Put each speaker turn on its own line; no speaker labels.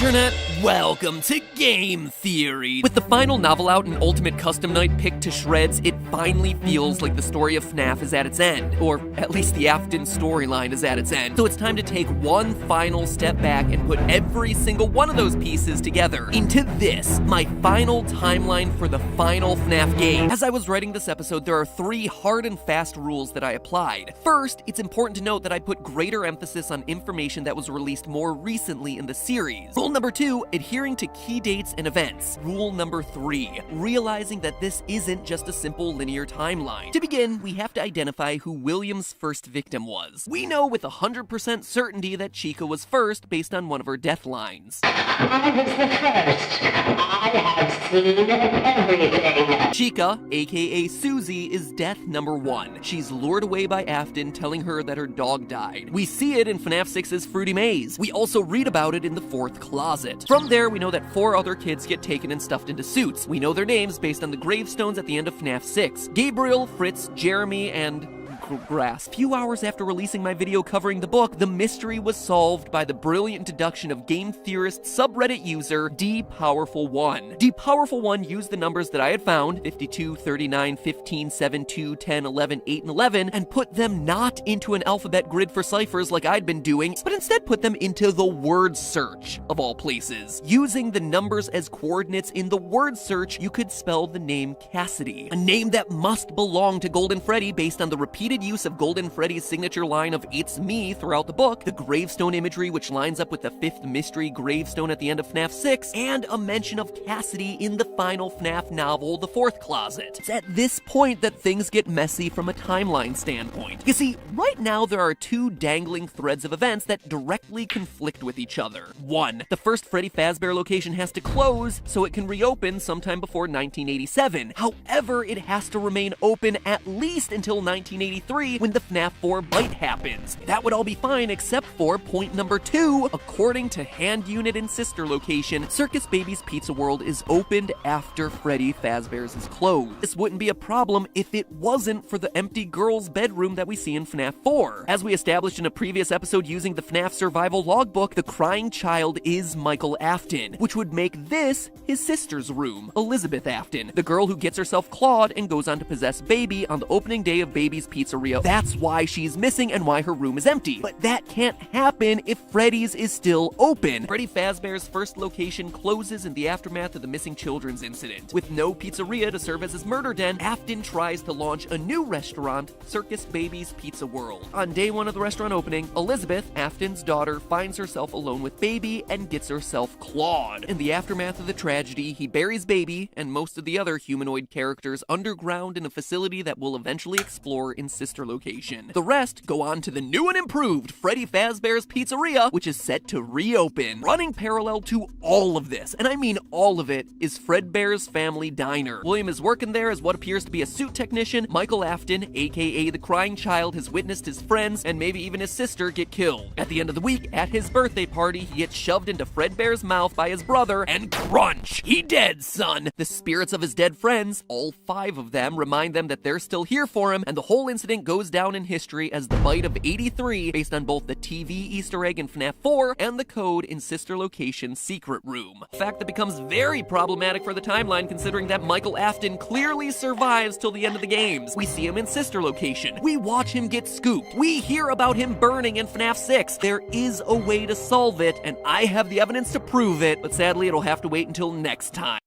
Internet, welcome to Game Theory. With the final novel out and Ultimate Custom Night picked to shreds, it finally feels like the story of Fnaf is at its end, or at least the Afton storyline is at its end. So it's time to take one final step back and put every single one of those pieces together into this, my final timeline for the final Fnaf game. As I was writing this episode, there are 3 hard and fast rules that I applied. First, it's important to note that I put greater emphasis on information that was released more recently in the series. Rule number 2, adhering to key dates and events. Rule number 3, realizing that this isn't just a simple linear timeline. To begin, we have to identify who William's first victim was. We know with 100% certainty that Chica was first based on one of her death lines.
I was the first. I have seen everything.
Chica, aka Susie, is death number 1. She's lured away by Afton, telling her that her dog died. We see it in FNAF 6's Fruity Maze. We also read about it in the 4th closet. From there, we know that 4 other kids get taken and stuffed into suits. We know their names based on the gravestones at the end of FNAF 6. Gabriel, Fritz, Jeremy, and grass. Few hours after releasing my video covering the book, the mystery was solved by the brilliant deduction of game theorist subreddit user DPowerful1. DPowerful1 used the numbers that I had found, 52, 39, 15, 7, 2, 10, 11, 8, and 11, and put them not into an alphabet grid for ciphers like I'd been doing, but instead put them into the word search, of all places. Using the numbers as coordinates in the word search, you could spell the name Cassidy, a name that must belong to Golden Freddy based on the repeated use of Golden Freddy's signature line of "It's me" throughout the book, the gravestone imagery which lines up with the 5th mystery gravestone at the end of FNAF 6, and a mention of Cassidy in the final FNAF novel, The 4th Closet. It's at this point that things get messy from a timeline standpoint. You see, right now there are 2 dangling threads of events that directly conflict with each other. 1. The first Freddy Fazbear location has to close so it can reopen sometime before 1987. However, it has to remain open at least until 1983 when the FNAF 4 bight happens. That would all be fine except for point number 2. According to Hand Unit and Sister Location, Circus Baby's Pizza World is opened after Freddy Fazbear's is closed. This wouldn't be a problem if it wasn't for the empty girl's bedroom that we see in FNAF 4. As we established in a previous episode using the FNAF survival logbook, the crying child is Michael Afton, which would make this his sister's room, Elizabeth Afton, the girl who gets herself clawed and goes on to possess Baby on the opening day of Baby's Pizzeria. That's why she's missing and why her room is empty. But that can't happen if Freddy's is still open. Freddy Fazbear's first location closes in the aftermath of the missing children's incident. With no pizzeria to serve as his murder den, Afton tries to launch a new restaurant, Circus Baby's Pizza World. On day 1 of the restaurant opening, Elizabeth, Afton's daughter, finds herself alone with Baby and gets herself clawed. In the aftermath of the tragedy, he buries Baby and most of the other humanoid characters underground in a facility that we'll eventually explore in Sister Location. The rest go on to the new and improved Freddy Fazbear's Pizzeria, which is set to reopen. Running parallel to all of this, and I mean all of it, is Fredbear's Family Diner. William is working there as what appears to be a suit technician. Michael Afton, aka the crying child, has witnessed his friends and maybe even his sister get killed. At the end of the week, at his birthday party, he gets shoved into Fredbear's mouth by his brother, and crunch! He dead, son! The spirits of his dead friends, all 5 of them, remind them that they're still here for him, and the whole incident goes down in history as the bight of 83 based on both the TV Easter egg in FNAF 4 and the code in Sister Location's secret room. A fact that becomes very problematic for the timeline considering that Michael Afton clearly survives till the end of the games. We see him in Sister Location. We watch him get scooped. We hear about him burning in FNAF 6. There is a way to solve it, and I have the evidence to prove it, but sadly it'll have to wait until next time.